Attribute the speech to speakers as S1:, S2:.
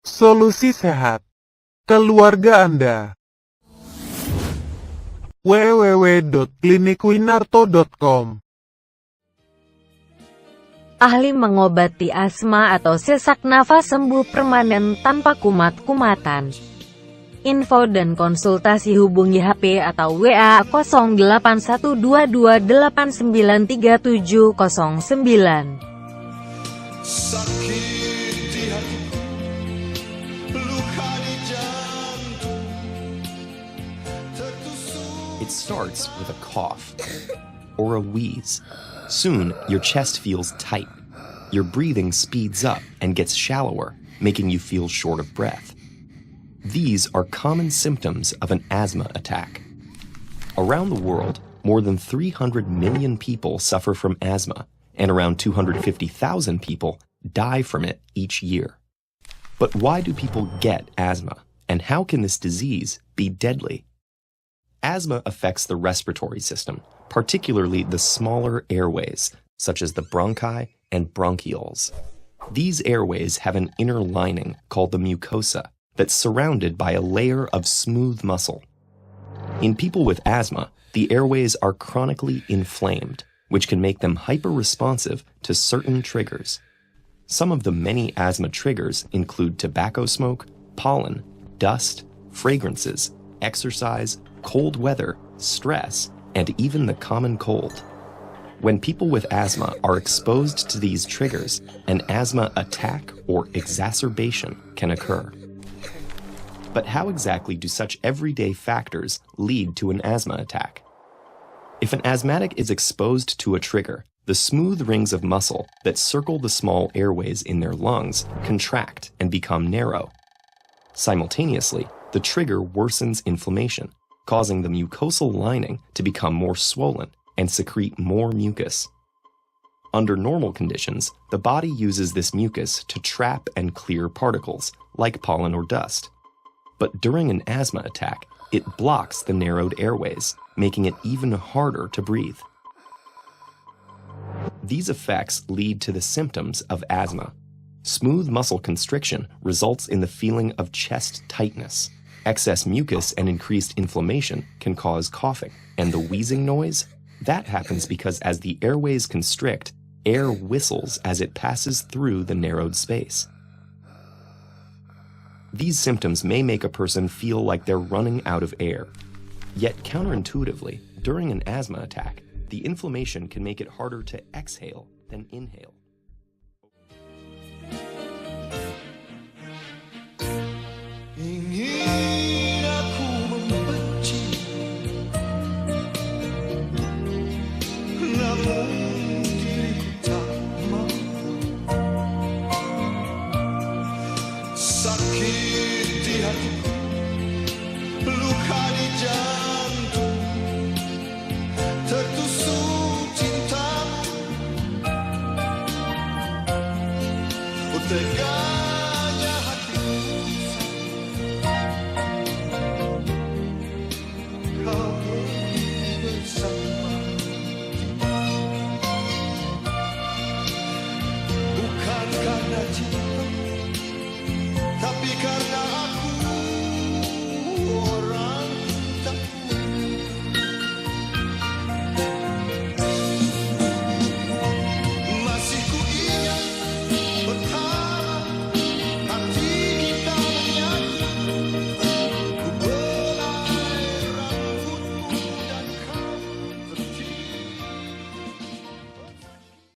S1: Solusi sehat. Keluarga Anda. www.klinikwinarto.com.
S2: Ahli mengobati asma atau sesak nafas sembuh permanen tanpa kumat-kumatan. Info dan konsultasi hubungi HP atau WA 0812289379.
S3: It starts with a cough or a wheeze. Soon, your chest feels tight. Your breathing speeds up and gets shallower, making you feel short of breath. These are common symptoms of an asthma attack. Around the world, more than 300 million people suffer from asthma, and around 250,000 people die from it each year. But why do people get asthma, and how can this disease be deadly? Asthma affects the respiratory system, particularly the smaller airways, such as the bronchi and bronchioles. These airways have an inner lining called the mucosa that's surrounded by a layer of smooth muscle. In people with asthma, the airways are chronically inflamed, which can make them hyper-responsive to certain triggers. Some of the many asthma triggers include tobacco smoke, pollen, dust, fragrances, exercise, cold weather, stress, and even the common cold. When people with asthma are exposed to these triggers, an asthma attack or exacerbation can occur. But how exactly do such everyday factors lead to an asthma attack? If an asthmatic is exposed to a trigger, the smooth rings of muscle that circle the small airways in their lungs contract and become narrow. Simultaneously, the trigger worsens inflammation, causing the mucosal lining to become more swollen and secrete more mucus. Under normal conditions, the body uses this mucus to trap and clear particles, like pollen or dust. But during an asthma attack, it blocks the narrowed airways, making it even harder to breathe. These effects lead to the symptoms of asthma. Smooth muscle constriction results in the feeling of chest tightness. Excess mucus and increased inflammation can cause coughing, and the wheezing noise? That happens because as the airways constrict, air whistles as it passes through the narrowed space. These symptoms may make a person feel like they're running out of air. Yet counterintuitively, during an asthma attack, the inflammation can make it harder to exhale than inhale.
S4: Bukan karena cinta